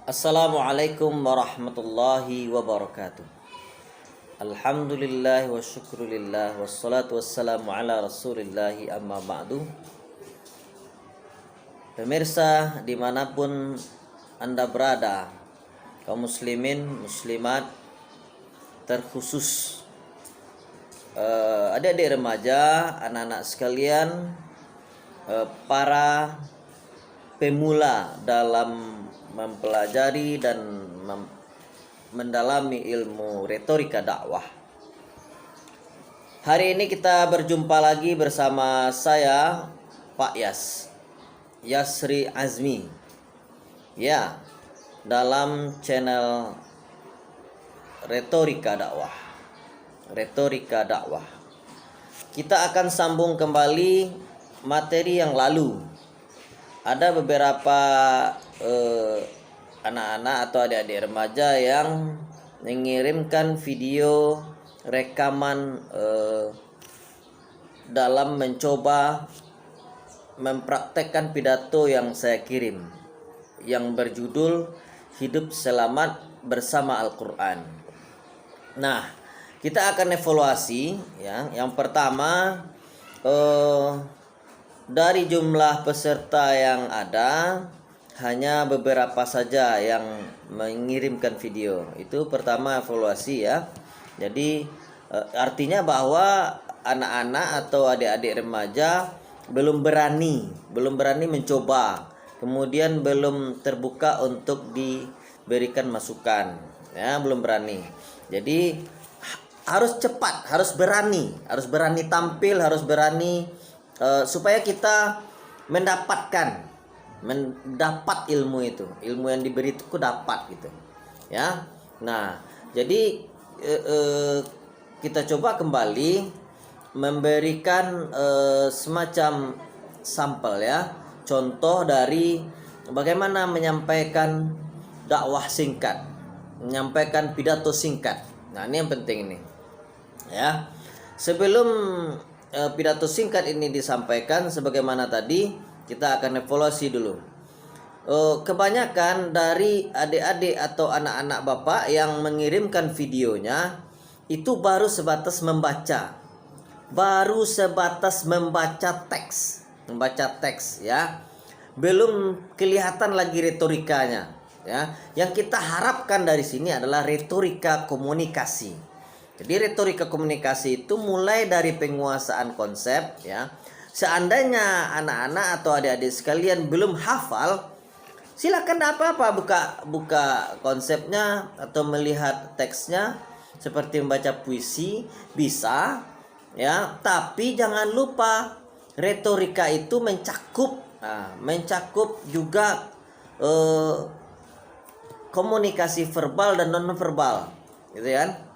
Assalamualaikum warahmatullahi wabarakatuh. Alhamdulillah wa syukurillah wassalatu wassalamu ala rasulillahi amma ba'du. Pemirsa dimanapun Anda berada, kaum muslimin, muslimat, terkhusus adik-adik remaja, anak-anak sekalian, para pemula dalam mempelajari dan mendalami ilmu retorika dakwah. Hari ini kita berjumpa lagi bersama saya, Pak Yasri Azmi. Ya, dalam channel Retorika Dakwah. Retorika Dakwah. Kita akan sambung kembali materi yang lalu. Ada beberapa anak-anak atau adik-adik remaja yang mengirimkan video rekaman dalam mencoba mempraktekkan pidato yang saya kirim yang berjudul Hidup Selamat Bersama Al-Quran. Nah, kita akan evaluasi ya. Yang pertama, dari jumlah peserta yang ada, hanya beberapa saja yang mengirimkan video. Itu pertama evaluasi ya. Jadi artinya bahwa anak-anak atau adik-adik remaja belum berani mencoba. Kemudian belum terbuka untuk diberikan masukan. Ya, belum berani. Jadi harus cepat, harus berani tampil, harus berani supaya kita mendapat ilmu yang diberi itu dapat gitu ya. Nah, jadi kita coba kembali memberikan semacam sampel ya, contoh dari bagaimana menyampaikan dakwah singkat, menyampaikan pidato singkat. Nah, ini yang penting ini ya. Sebelum pidato singkat ini disampaikan, sebagaimana tadi, kita akan evaluasi dulu. Kebanyakan dari adik-adik atau anak-anak bapak yang mengirimkan videonya itu baru sebatas membaca teks ya, belum kelihatan lagi retorikanya ya. Yang kita harapkan dari sini adalah retorika komunikasi. Jadi retorika komunikasi itu mulai dari penguasaan konsep ya. Seandainya anak-anak atau adik-adik sekalian belum hafal, silakan apa-apa buka konsepnya atau melihat teksnya seperti membaca puisi bisa ya. Tapi jangan lupa retorika itu mencakup juga komunikasi verbal dan non verbal, gitu kan?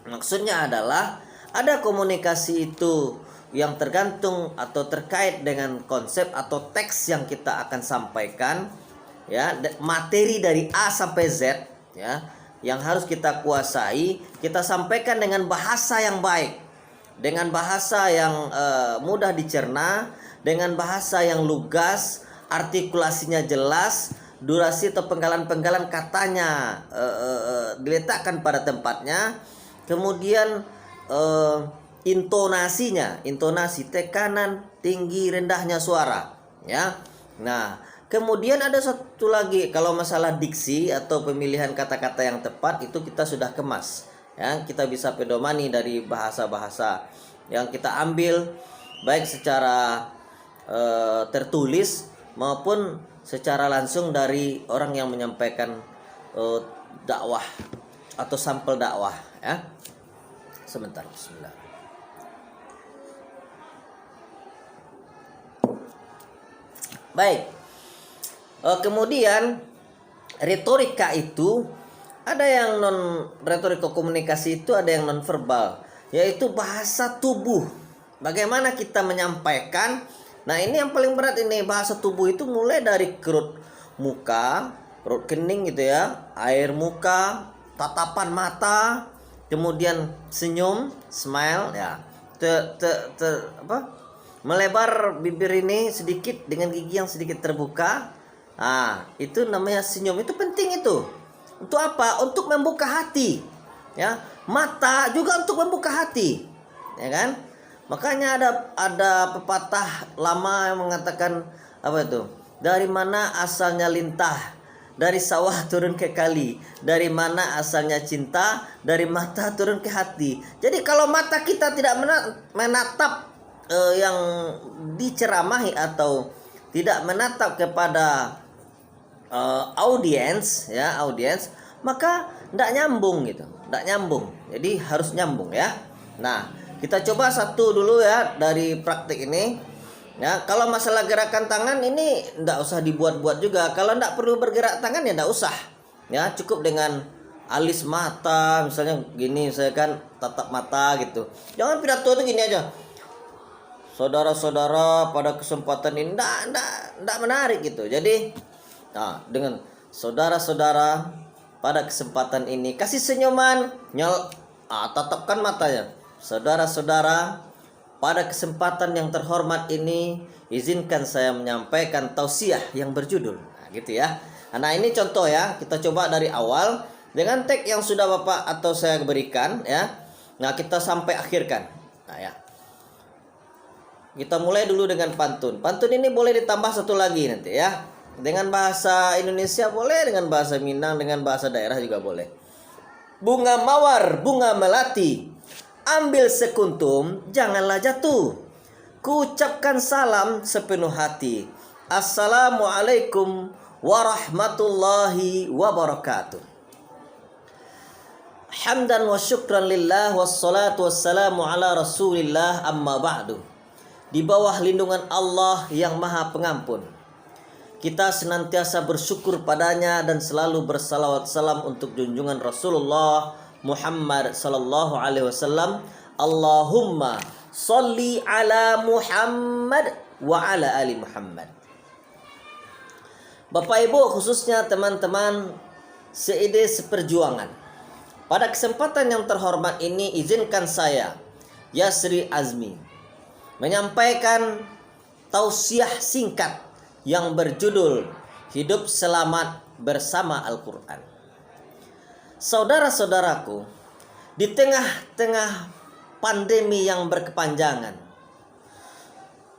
Maksudnya adalah ada komunikasi itu yang tergantung atau terkait dengan konsep atau teks yang kita akan sampaikan ya, materi dari A sampai Z ya, yang harus kita kuasai, kita sampaikan dengan bahasa yang baik, dengan bahasa yang mudah dicerna, dengan bahasa yang lugas, artikulasinya jelas, durasi atau penggalan-penggalan katanya diletakkan pada tempatnya. Kemudian intonasi, tekanan, tinggi, rendahnya suara ya. Nah, kemudian ada satu lagi, kalau masalah diksi atau pemilihan kata-kata yang tepat itu kita sudah kemas ya. Kita bisa pedomani dari bahasa-bahasa yang kita ambil baik secara tertulis maupun secara langsung dari orang yang menyampaikan dakwah atau sampel dakwah ya. Sebentar, bismillah. Baik. Kemudian retorika itu ada yang non retorika komunikasi itu ada yang non verbal, yaitu bahasa tubuh. Bagaimana kita menyampaikan? Nah, ini yang paling berat ini, bahasa tubuh itu mulai dari kerut muka, perut kening gitu ya, air muka, tatapan mata, kemudian senyum, smile ya, melebar bibir ini sedikit dengan gigi yang sedikit terbuka. Itu namanya senyum. Itu penting penting itu. Untuk apa? Untuk membuka hati. Ya, mata juga untuk membuka hati. Ya kan? Makanya ada pepatah lama yang mengatakan apa itu? Dari mana asalnya lintah? Dari sawah turun ke kali. Dari mana asalnya cinta? Dari mata turun ke hati. Jadi kalau mata kita tidak menatap yang diceramahi atau tidak menatap kepada audiens, maka tidak nyambung gitu, tidak nyambung. Jadi harus nyambung ya. Nah, kita coba satu dulu ya dari praktik ini. Ya, kalau masalah gerakan tangan ini tidak usah dibuat-buat juga. Kalau tidak perlu bergerak tangan ya tidak usah. Ya, cukup dengan alis mata, misalnya gini, saya kan tatap mata gitu. Jangan pidato itu gini aja. Saudara-saudara, pada kesempatan ini tidak menarik gitu. Jadi nah, dengan saudara-saudara pada kesempatan ini kasih senyuman, tatapkan matanya. Saudara-saudara, pada kesempatan yang terhormat ini izinkan saya menyampaikan tausiah yang berjudul. Nah, gitu ya. Nah, ini contoh ya. Kita coba dari awal dengan tag yang sudah Bapak atau saya berikan ya. Nah, kita sampai akhirkan. Nah, ya. Kita mulai dulu dengan pantun. Pantun ini boleh ditambah satu lagi nanti ya. Dengan bahasa Indonesia boleh, dengan bahasa Minang, dengan bahasa daerah juga boleh. Bunga mawar, bunga melati, ambil sekuntum, janganlah jatuh. Kuucapkan salam sepenuh hati. Assalamualaikum warahmatullahi wabarakatuh. Hamdan wa syukran lillah, wassalatu wassalamu ala rasulillah, amma ba'du. Di bawah lindungan Allah yang maha pengampun, kita senantiasa bersyukur padanya dan selalu bersalawat salam untuk junjungan Rasulullah Muhammad sallallahu alaihi wasallam. Allahumma sholli ala Muhammad wa ala ali Muhammad. Bapak Ibu, khususnya teman-teman seide seperjuangan, pada kesempatan yang terhormat ini izinkan saya, Yasri Azmi, menyampaikan tausiah singkat yang berjudul Hidup Selamat Bersama Al-Quran. Saudara-saudaraku, di tengah-tengah pandemi yang berkepanjangan,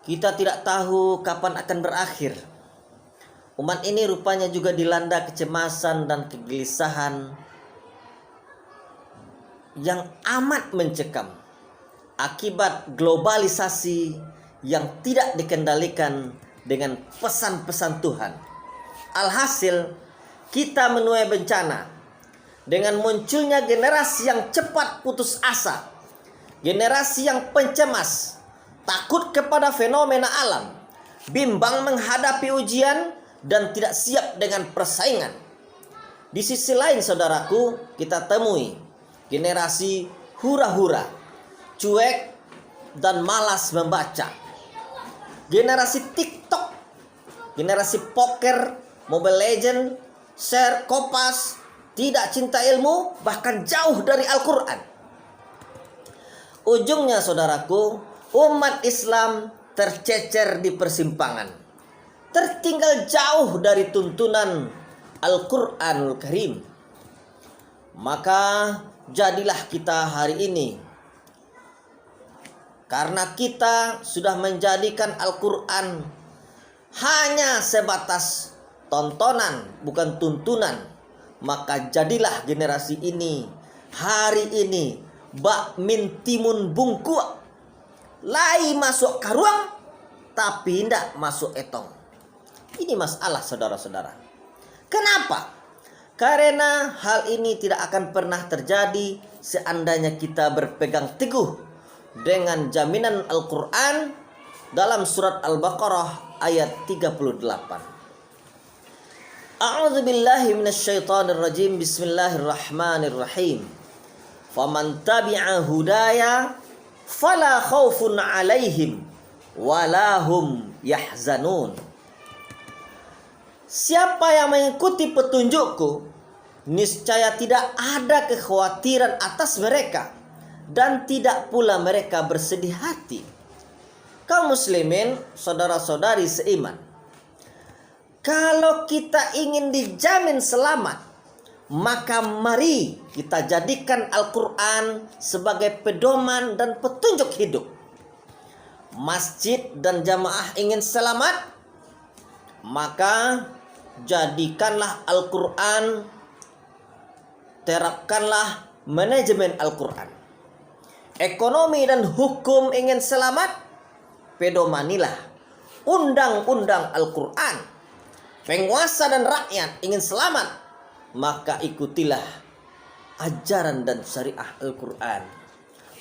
kita tidak tahu kapan akan berakhir. Umat ini rupanya juga dilanda kecemasan dan kegelisahan yang amat mencekam akibat globalisasi yang tidak dikendalikan dengan pesan-pesan Tuhan. Alhasil kita menuai bencana dengan munculnya generasi yang cepat putus asa, generasi yang pencemas, takut kepada fenomena alam, bimbang menghadapi ujian, dan tidak siap dengan persaingan. Di sisi lain saudaraku, kita temui generasi hura-hura, cuek dan malas membaca, generasi TikTok, generasi poker, Mobile Legend, share, kopas, tidak cinta ilmu, bahkan jauh dari Al-Quran. Ujungnya saudaraku, umat Islam tercecer di persimpangan, tertinggal jauh dari tuntunan Al-Quranul Karim. Maka jadilah kita hari ini, karena kita sudah menjadikan Al-Quran hanya sebatas tontonan, bukan tuntunan, maka jadilah generasi ini hari ini bak min timun bungku, lai masuk karuang tapi tidak masuk etong. Ini masalah saudara-saudara. Kenapa? Karena hal ini tidak akan pernah terjadi seandainya kita berpegang teguh dengan jaminan Al-Quran dalam surat Al-Baqarah ayat 38. A'udzubillahi minasyaitonirrajim. Bismillahirrahmanirrahim. Faman tabi'a hudaya fala khaufun 'alaihim wala hum yahzanun. Siapa yang mengikuti petunjukku, niscaya tidak ada kekhawatiran atas mereka dan tidak pula mereka bersedih hati. Kaum muslimin, saudara-saudari seiman, Kalau kita ingin dijamin selamat, maka mari kita jadikan Al-Quran sebagai pedoman dan petunjuk hidup. Masjid dan jamaah ingin selamat, maka jadikanlah Al-Quran, terapkanlah manajemen Al-Quran. Ekonomi dan hukum ingin selamat, pedomanilah undang-undang Al-Quran. Penguasa dan rakyat ingin selamat, maka ikutilah ajaran dan syariah Al-Quran.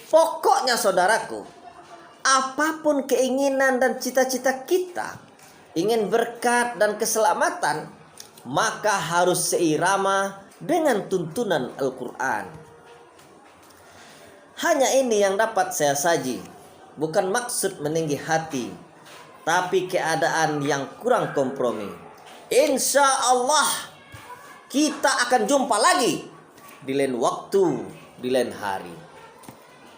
Pokoknya saudaraku, apapun keinginan dan cita-cita kita, ingin berkat dan keselamatan, maka harus seirama dengan tuntunan Al-Quran. Hanya ini yang dapat saya saji. Bukan maksud meninggi hati, tapi keadaan yang kurang kompromi. Insya Allah kita akan jumpa lagi di lain waktu, di lain hari.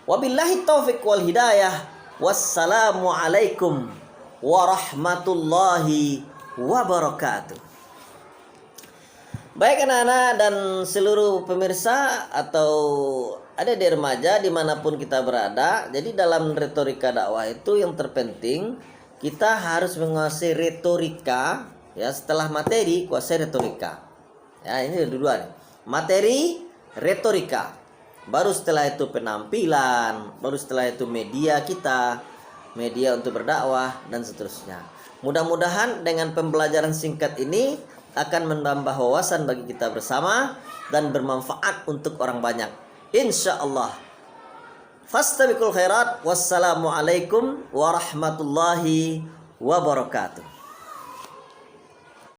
Wabillahi taufiq wal hidayah. Wassalamualaikum warahmatullahi wabarakatuh. Baik anak-anak dan seluruh pemirsa atau ada di remaja dimanapun kita berada. Jadi dalam retorika dakwah itu yang terpenting kita harus menguasai retorika. Ya, setelah materi kuasai retorika. Ya, ini dua nih. Materi, retorika. Baru setelah itu penampilan, baru setelah itu media kita, media untuk berdakwah dan seterusnya. Mudah-mudahan dengan pembelajaran singkat ini akan menambah wawasan bagi kita bersama dan bermanfaat untuk orang banyak. Insya Allah. Fastabiqul khairat. Wassalamualaikum warahmatullahi wabarakatuh.